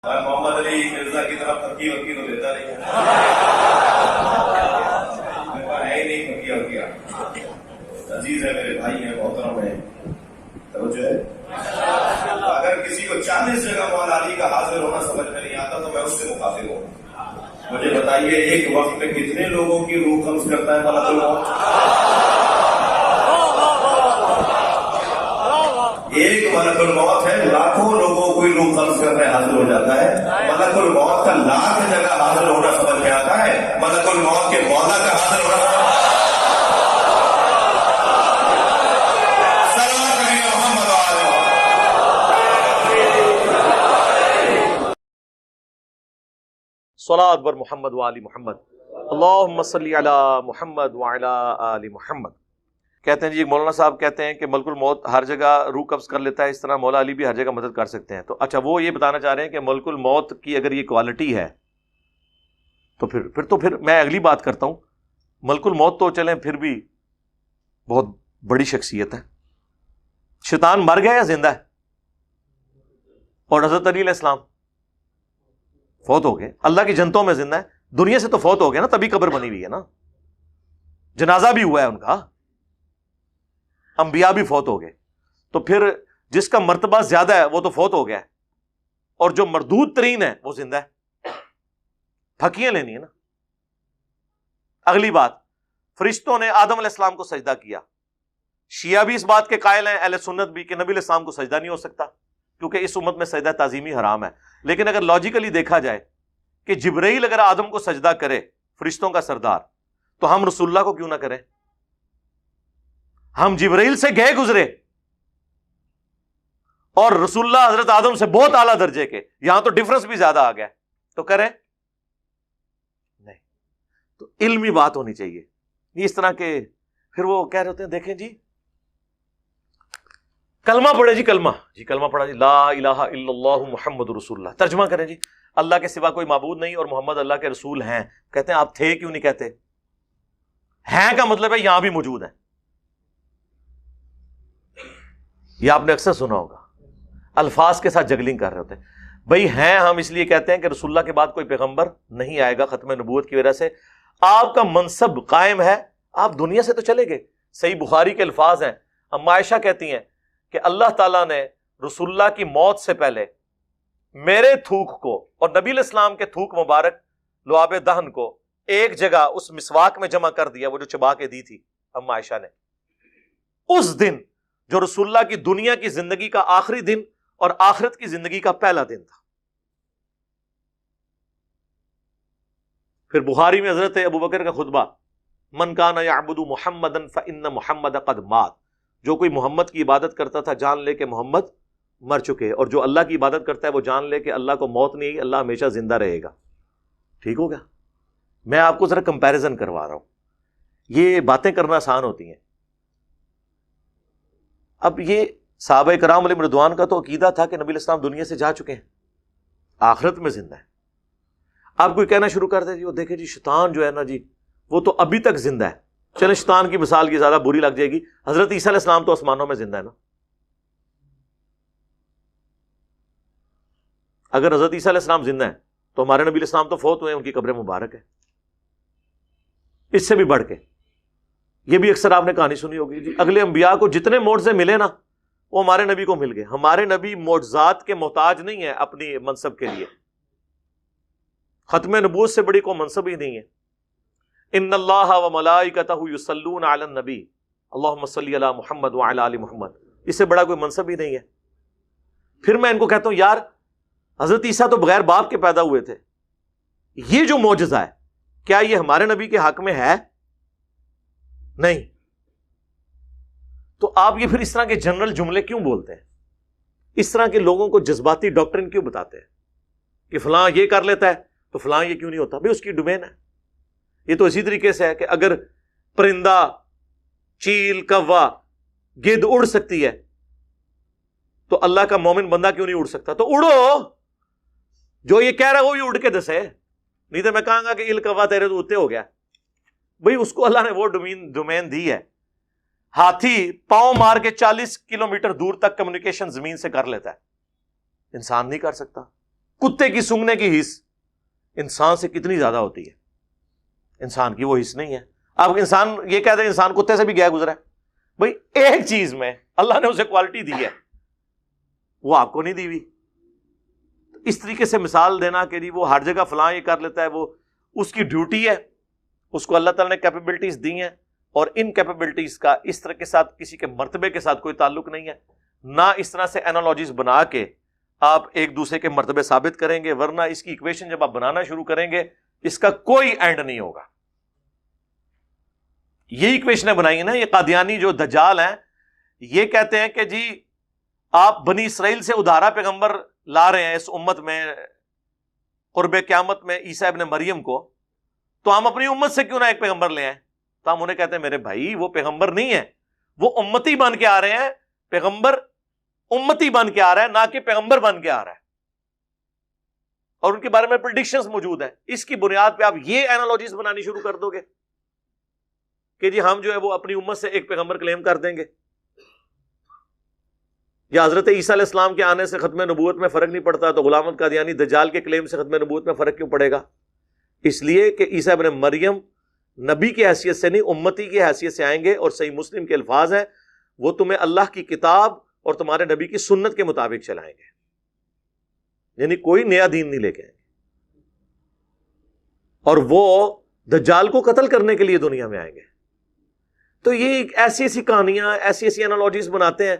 محمد علی مرزا کی طرف پھکی وکی تو دیتا نہیں ہے ہی نہیں پھکی وکیا. عزیز ہے، میرے بھائی ہیں، محترم ہیں، توجہ ہے. اگر کسی کو 40 جگہ مولا علی کا حاضر ہونا سمجھ میں نہیں آتا تو میں اس سے مخاطب ہوں. مجھے بتائیے ایک وقت میں کتنے لوگوں کی روح قبض کرتا ہے ملک الموت؟ ایک ملک الموت ہے، لاکھوں لوگوں کو روح قبض کرنے حاضر ہو جاتا ہے. ملک الموت کا لاکھ جگہ حاضر ہونا سمجھ میں آتا ہے، ملک الموت کے مولا کا حاضر ہونا صلاۃ بر محمد وآل محمد اللہم صلی علی محمد وعلی آل محمد. کہتے ہیں جی مولانا صاحب کہتے ہیں کہ ملک الموت ہر جگہ روح قبض کر لیتا ہے، اس طرح مولا علی بھی ہر جگہ مدد کر سکتے ہیں. تو اچھا وہ یہ بتانا چاہ رہے ہیں کہ ملک الموت کی اگر یہ کوالٹی ہے تو پھر میں اگلی بات کرتا ہوں. ملک الموت تو چلیں پھر بھی بہت بڑی شخصیت ہے. شیطان مر گیا یا زندہ ہے؟ اور حضرت علی علیہ السلام فوت ہو گئے، اللہ کی جنتوں میں زندہ ہے، دنیا سے تو فوت ہو گئے نا، تبھی قبر بنی ہوئی ہے نا، جنازہ بھی ہوا ہے ان کا، انبیاء بھی فوت ہو گئے. تو پھر جس کا مرتبہ زیادہ ہے وہ تو فوت ہو گیا ہے، اور جو مردود ترین ہے وہ زندہ ہے. پھکیاں لینی ہے نا. اگلی بات، فرشتوں نے آدم علیہ السلام کو سجدہ کیا. شیعہ بھی اس بات کے قائل ہیں، اہل سنت بھی، کہ نبی علیہ السلام کو سجدہ نہیں ہو سکتا کیونکہ اس امت میں سجدہ تعظیمی حرام ہے. لیکن اگر لاجیکلی دیکھا جائے کہ جبرائیل اگر آدم کو سجدہ کرے، فرشتوں کا سردار، تو ہم رسول اللہ کو کیوں نہ کریں؟ ہم جبرائیل سے گئے گزرے اور رسول اللہ حضرت آدم سے بہت اعلیٰ درجے کے، یہاں تو ڈفرنس بھی زیادہ آ گیا، تو کریں نہیں. تو علمی بات ہونی چاہیے. اس طرح کے پھر وہ کہہ رہے ہوتے ہیں دیکھیں جی کلمہ پڑھے، جی کلمہ پڑھا، جی لا الہ الا اللہ محمد رسول اللہ. ترجمہ کریں جی اللہ کے سوا کوئی معبود نہیں اور محمد اللہ کے رسول ہیں. کہتے ہیں آپ تھے کیوں نہیں کہتے؟ ہیں کا مطلب ہے یہاں بھی موجود ہیں. یہ آپ نے اکثر سنا ہوگا، الفاظ کے ساتھ جگلنگ کر رہے ہوتے ہیں. بھائی ہیں ہم اس لیے کہتے ہیں کہ رسول اللہ کے بعد کوئی پیغمبر نہیں آئے گا ختم نبوت کی وجہ سے. آپ کا منصب قائم ہے، آپ دنیا سے تو چلے گئے. صحیح بخاری کے الفاظ ہیں، اما عائشہ کہتی ہیں کہ اللہ تعالیٰ نے رسول اللہ کی موت سے پہلے میرے تھوک کو اور نبی علیہ السلام کے تھوک مبارک لعاب دہن کو ایک جگہ اس مسواک میں جمع کر دیا، وہ جو چبا کے دی تھی اما عائشہ نے. اس دن جو رسول اللہ کی دنیا کی زندگی کا آخری دن اور آخرت کی زندگی کا پہلا دن تھا. پھر بخاری میں حضرت ابوبکر کا خطبہ، من کان یعبد محمدا فإن محمد قد مات، جو کوئی محمد کی عبادت کرتا تھا جان لے کہ محمد مر چکے، اور جو اللہ کی عبادت کرتا ہے وہ جان لے کہ اللہ کو موت نہیں، اللہ ہمیشہ زندہ رہے گا. ٹھیک ہو گیا؟ میں آپ کو ذرا کمپیریزن کروا رہا ہوں، یہ باتیں کرنا آسان ہوتی ہیں. اب یہ صحابہ کرام علیہم رضوان کا تو عقیدہ تھا کہ نبی علیہ السلام دنیا سے جا چکے ہیں، آخرت میں زندہ ہے. آپ کوئی کہنا شروع کر دے جی وہ دیکھیں جی شیطان جو ہے نا جی وہ تو ابھی تک زندہ ہے. چلے شیطان کی مثال کی زیادہ بری لگ جائے گی، حضرت عیسیٰ علیہ السلام تو آسمانوں میں زندہ ہے نا. اگر حضرت عیسیٰ علیہ السلام زندہ ہیں تو ہمارے نبی علیہ السلام تو فوت ہوئے ہیں، ان کی قبر مبارک ہے. اس سے بھی بڑھ کے یہ بھی اکثر آپ نے کہانی سنی ہوگی جی اگلے انبیاء کو جتنے معجزے ملے نا وہ ہمارے نبی کو مل گئے. ہمارے نبی معجزات کے محتاج نہیں ہے اپنی منصب کے لیے، ختم نبوت سے بڑی کوئی منصب ہی نہیں ہے. ان اللہ و ملائکتہ یصلون علی النبی اللہم صلی علی محمد وعلی آل محمد، اس سے بڑا کوئی منصب ہی نہیں ہے. پھر میں ان کو کہتا ہوں یار حضرت عیسیٰ تو بغیر باپ کے پیدا ہوئے تھے، یہ جو معجزہ ہے کیا یہ ہمارے نبی کے حق میں ہے؟ نہیں. تو آپ یہ پھر اس طرح کے جنرل جملے کیوں بولتے ہیں؟ اس طرح کے لوگوں کو جذباتی ڈاکٹرن کیوں بتاتے ہیں کہ فلاں یہ کر لیتا ہے تو فلاں یہ کیوں نہیں ہوتا؟ بھئی اس کی ڈومین ہے. یہ تو اسی طریقے سے ہے کہ اگر پرندہ، چیل، کوا، گدھ اڑ سکتی ہے تو اللہ کا مومن بندہ کیوں نہیں اڑ سکتا؟ تو اڑو، جو یہ کہہ رہا ہے وہ بھی اڑ کے دسے، نہیں تو میں کہاں گا کہ کوا تیرے تو اڑتے ہو گیا. بھئی اس کو اللہ نے وہ ڈومین دی ہے. ہاتھی پاؤں مار کے 40 کلومیٹر دور تک کمیونیکیشن زمین سے کر لیتا ہے، انسان نہیں کر سکتا. کتے کی سونگھنے کی حس انسان سے کتنی زیادہ ہوتی ہے، انسان کی وہ حس نہیں ہے. اب انسان یہ کہتے ہیں انسان کتے سے بھی گیا گزرا ہے. بھائی ایک چیز میں اللہ نے اسے کوالٹی دی ہے، وہ آپ کو نہیں دی ہوئی. اس طریقے سے مثال دینا کہ جی وہ ہر جگہ فلاں یہ کر لیتا ہے، وہ اس کی ڈیوٹی ہے، اس کو اللہ تعالیٰ نے کیپیبلٹیز دی ہیں، اور ان کیپیبلٹیز کا اس طرح کے ساتھ کسی کے مرتبے کے ساتھ کوئی تعلق نہیں ہے. نہ اس طرح سے انالوجیز بنا کے آپ ایک دوسرے کے مرتبے ثابت کریں گے، ورنہ اس کی ایکویشن جب آپ بنانا شروع کریں گے اس کا کوئی اینڈ نہیں ہوگا. یہ ایکویشنیں بنائی ہیں نا یہ قادیانی جو دجال ہیں، یہ کہتے ہیں کہ جی آپ بنی اسرائیل سے ادھارا پیغمبر لا رہے ہیں اس امت میں قرب قیامت میں عیسیٰ ابن مریم کو، تو ہم اپنی امت سے کیوں نہ ایک پیغمبر لے آئیں؟ تو ہم انہیں کہتے ہیں میرے بھائی وہ پیغمبر نہیں ہے، وہ امتی بن کے آ رہے ہیں. پیغمبر امتی بن کے آ رہا ہے، نہ کہ پیغمبر بن کے آ رہا ہے، اور ان کے بارے میں پریڈکشنز موجود ہیں. اس کی بنیاد پہ آپ یہ اینالوجیز بنانی شروع کر دو گے کہ جی ہم جو ہے وہ اپنی امت سے ایک پیغمبر کلیم کر دیں گے، یا حضرت عیسیٰ علیہ السلام کے آنے سے ختم نبوت میں فرق نہیں پڑتا، تو غلام احمد قادیانی دجال کے کلیم سے ختم نبوت میں فرق کیوں پڑے گا؟ اس لیے کہ عیسیٰ ابن مریم نبی کی حیثیت سے نہیں امتی کی حیثیت سے آئیں گے، اور صحیح مسلم کے الفاظ ہیں وہ تمہیں اللہ کی کتاب اور تمہارے نبی کی سنت کے مطابق چلائیں گے، یعنی کوئی نیا دین نہیں لے کے آئیں گے. اور وہ دجال کو قتل کرنے کے لیے دنیا میں آئیں گے. تو یہ ایسی ایسی کہانیاں، ایسی ایسی انالوجیز بناتے ہیں.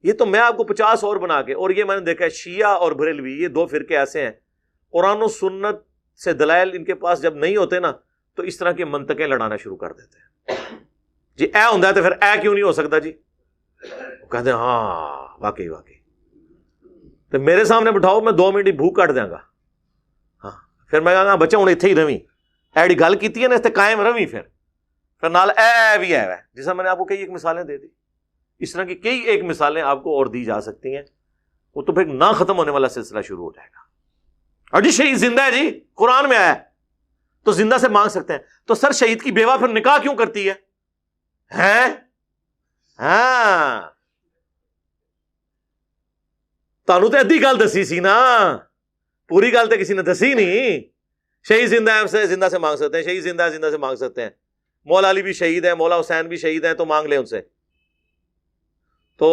یہ تو میں آپ کو 50 اور بنا کے، اور یہ میں نے دیکھا ہے شیعہ اور بریلوی یہ دو فرقے ایسے ہیں، قرآن و سنت سے دلائل ان کے پاس جب نہیں ہوتے نا تو اس طرح کی منطقیں لڑانا شروع کر دیتے ہیں. جی اے ہوں تو پھر اے کیوں نہیں ہو سکتا جی؟ کہتے ہیں ہاں واقعی تو میرے سامنے بٹھاؤ میں 2 منٹ بھوک کٹ دیں گا. ہاں پھر میں کہا گا بچہ ہوں اتنے ہی رویں ایڈی گل کی ہے نا اتنے قائم رویں، پھر نال اے بھی ہے جیسا میں نے آپ کو کئی ایک مثالیں دے دی. اس طرح کی کئی ایک مثالیں آپ کو اور دی جا سکتی ہیں. وہ تو پھر نہ ختم ہونے والا سلسلہ شروع ہو جائے گا. اور جی شہید زندہ ہے جی قرآن میں آیا تو زندہ سے مانگ سکتے ہیں. تو سر شہید کی بیوہ پھر نکاح کیوں کرتی ہے؟ ہاں تانوں تے ادھی گل دسی سی نا، پوری گل تے کسی نے دسی نہیں. شہید زندہ ہے زندہ سے مانگ سکتے ہیں، شہید زندہ ہے زندہ سے مانگ سکتے ہیں. مولا علی بھی شہید ہے، مولا حسین بھی شہید ہیں، تو مانگ لیں ان سے. تو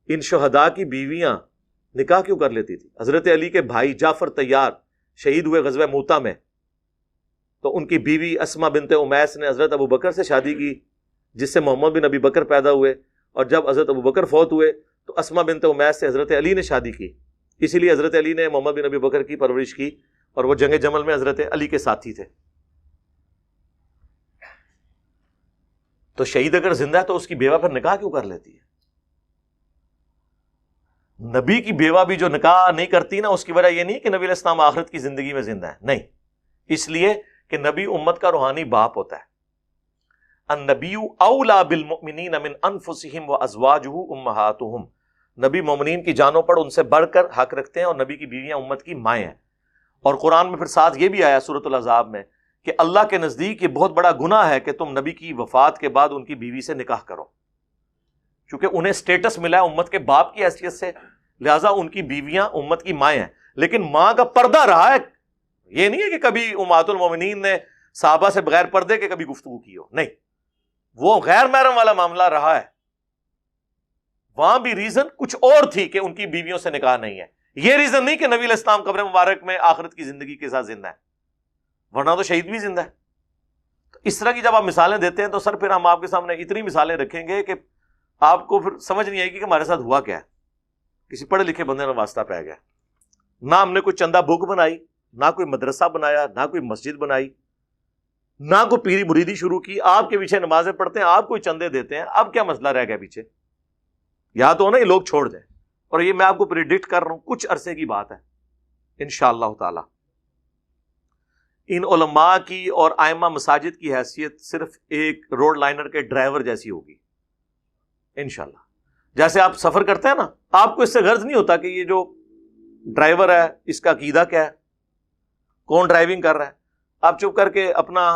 ان شہداء کی بیویاں نکاح کیوں کر لیتی تھی؟ حضرت علی کے بھائی جعفر طیار شہید ہوئے غزوہ موتا میں، تو ان کی بیوی اسما بنت امیس نے حضرت ابو بکر سے شادی کی، جس سے محمد بن ابی بکر پیدا ہوئے. اور جب حضرت ابو بکر فوت ہوئے تو اسما بنت امیس سے حضرت علی نے شادی کی. اسی لیے حضرت علی نے محمد بن ابی بکر کی پرورش کی، اور وہ جنگ جمل میں حضرت علی کے ساتھی تھے. تو شہید اگر زندہ ہے تو اس کی بیوہ پھر نکاح کیوں کر لیتی ہے؟ نبی کی بیوہ بھی جو نکاح نہیں کرتی نا، اس کی وجہ یہ نہیں کہ نبی علیہ السلام آخرت کی زندگی میں زندہ ہے، نہیں، اس لیے کہ نبی امت کا روحانی باپ ہوتا ہے. النبی اولا بالمؤمنین من انفسہم وازواجہ امہاتہم، نبی مومنین کی جانوں پر ان سے بڑھ کر حق رکھتے ہیں، اور نبی کی بیویاں امت کی مائیں ہیں. اور قرآن میں پھر ساتھ یہ بھی آیا سورۃ الاحزاب میں کہ اللہ کے نزدیک یہ بہت بڑا گناہ ہے کہ تم نبی کی وفات کے بعد ان کی بیوی سے نکاح کرو، کیونکہ انہیں سٹیٹس ملا ہے امت کے باپ کی حیثیت سے، لہٰذا ان کی بیویاں امت کی مائیں ہیں. لیکن ماں کا پردہ رہا ہے، یہ نہیں ہے کہ کبھی امہات المومنین نے صحابہ سے بغیر پردے کے کبھی گفتگو کی ہو، نہیں، وہ غیر محرم والا معاملہ رہا ہے. وہاں بھی ریزن کچھ اور تھی کہ ان کی بیویوں سے نکاح نہیں ہے، یہ ریزن نہیں کہ نبی علیہ السلام قبر مبارک میں آخرت کی زندگی کے ساتھ زندہ ہے، ورنہ تو شہید بھی زندہ ہے. تو اس طرح کی جب آپ مثالیں دیتے ہیں تو سر پھر ہم آپ کے سامنے اتنی مثالیں رکھیں گے کہ آپ کو پھر سمجھ نہیں آئے گی کہ ہمارے ساتھ ہوا کیا ہے. کسی پڑھے لکھے بندے نے واسطہ پہ گیا، نہ ہم نے کوئی چندہ بک بنائی، نہ کوئی مدرسہ بنایا، نہ کوئی مسجد بنائی، نہ کوئی پیری مریدی شروع کی. آپ کے پیچھے نمازیں پڑھتے ہیں، آپ کوئی چندے دیتے ہیں، اب کیا مسئلہ رہ گیا پیچھے؟ یا تو نا یہ لوگ چھوڑ دیں. اور یہ میں آپ کو پریڈکٹ کر رہا ہوں کچھ عرصے کی بات ہے انشاءاللہ تعالی. ان علماء کی اور ائمہ مساجد کی حیثیت صرف ایک روڈ لائنر کے ڈرائیور جیسی ہوگی انشاءاللہ. جیسے آپ سفر کرتے ہیں نا، آپ کو اس سے غرض نہیں ہوتا کہ یہ جو ڈرائیور ہے اس کا عقیدہ کیا ہے، کون ڈرائیونگ کر رہا ہے. آپ چپ کر کے اپنا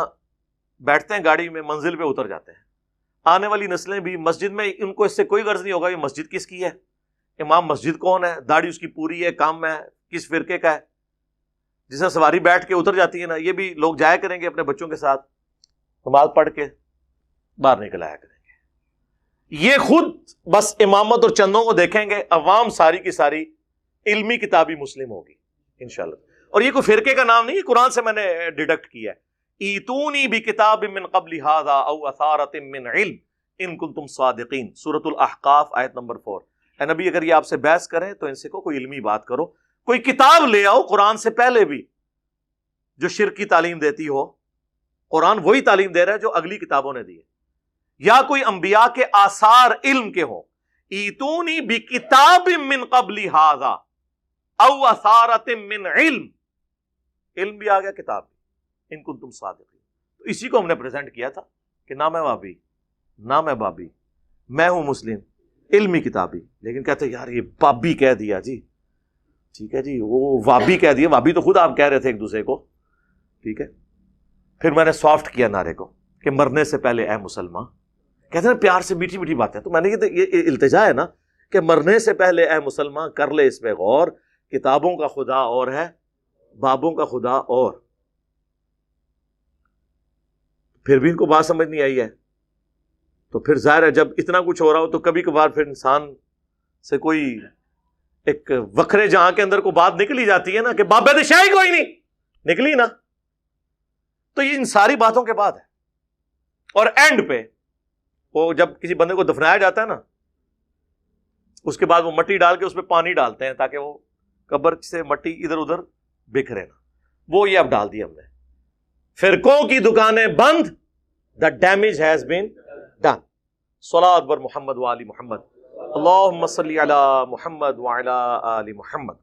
بیٹھتے ہیں گاڑی میں، منزل پہ اتر جاتے ہیں. آنے والی نسلیں بھی مسجد میں ان کو اس سے کوئی غرض نہیں ہوگا یہ مسجد کس کی ہے، امام مسجد کون ہے، داڑھی اس کی پوری ہے، کام ہے، کس فرقے کا ہے. جسے سواری بیٹھ کے اتر جاتی ہے نا, یہ بھی لوگ جایا کریں گے اپنے بچوں کے ساتھ نماز پڑھ کے باہر نکل آیا کریں گے. یہ خود بس امامت اور چندوں کو دیکھیں گے, عوام ساری کی ساری علمی کتابی مسلم ہوگی انشاءاللہ. اور یہ کوئی فرقے کا نام نہیں, یہ قرآن سے میں نے ڈیڈکٹ کیا ہے. ایتونی بکتاب من قبل ھذا او اثارۃ من علم ان کنتم صادقین, سورۃ الاحقاف آیت نمبر 4. اے نبی اگر یہ آپ سے بحث کریں تو ان سے کوئی علمی بات کرو, کوئی کتاب لے آؤ قرآن سے پہلے بھی جو شرک کی تعلیم دیتی ہو. قرآن وہی تعلیم دے رہا ہے جو اگلی کتابوں نے دی ہے, یا کوئی انبیاء کے آثار علم کے ہوں. ایتونی بکتاب من قبل ھذا او اثارۃ من علم, علم بھی آ گیا کتاب بھی, ان کنتم صادقین. تو اسی کو ہم نے پریزنٹ کیا تھا کہ نہ میں وہابی نہ میں بابی, میں ہوں مسلم علمی کتابی. لیکن کہتے یار یہ بابی کہہ دیا جی, ٹھیک ہے جی, وہ وابی کہہ دیا, وابی تو خود آپ کہہ رہے تھے ایک دوسرے کو, ٹھیک ہے. پھر میں نے سافٹ کیا نعرے کو کہ مرنے سے پہلے اے مسلمان, کہتے ہیں پیار سے میٹھی میٹھی باتیں. تو میں نے یہ التجا ہے نا کہ مرنے سے پہلے اے مسلمان کر لے اس پہ غور, کتابوں کا خدا اور ہے, بابوں کا خدا اور. پھر بھی ان کو بات سمجھ نہیں آئی ہے. تو پھر ظاہر ہے جب اتنا کچھ ہو رہا ہو تو کبھی کبھار پھر انسان سے کوئی ایک وکھرے جہاں کے اندر کو بات نکلی جاتی ہے نا کہ بابے تو شاہی کوئی نہیں نکلی نا. تو یہ ان ساری باتوں کے بعد ہے. اور اینڈ پہ وہ جب کسی بندے کو دفنایا جاتا ہے نا, اس کے بعد وہ مٹی ڈال کے اس پہ پانی ڈالتے ہیں تاکہ وہ قبر سے مٹی ادھر ادھر بکھرے نا. وہ یہ اب ڈال دی ہم نے. فرقوں کی دکانیں بند, the damage has been done. صلاۃ بر محمد و آل محمد. اللہم صلی علی محمد وعلی آل محمد.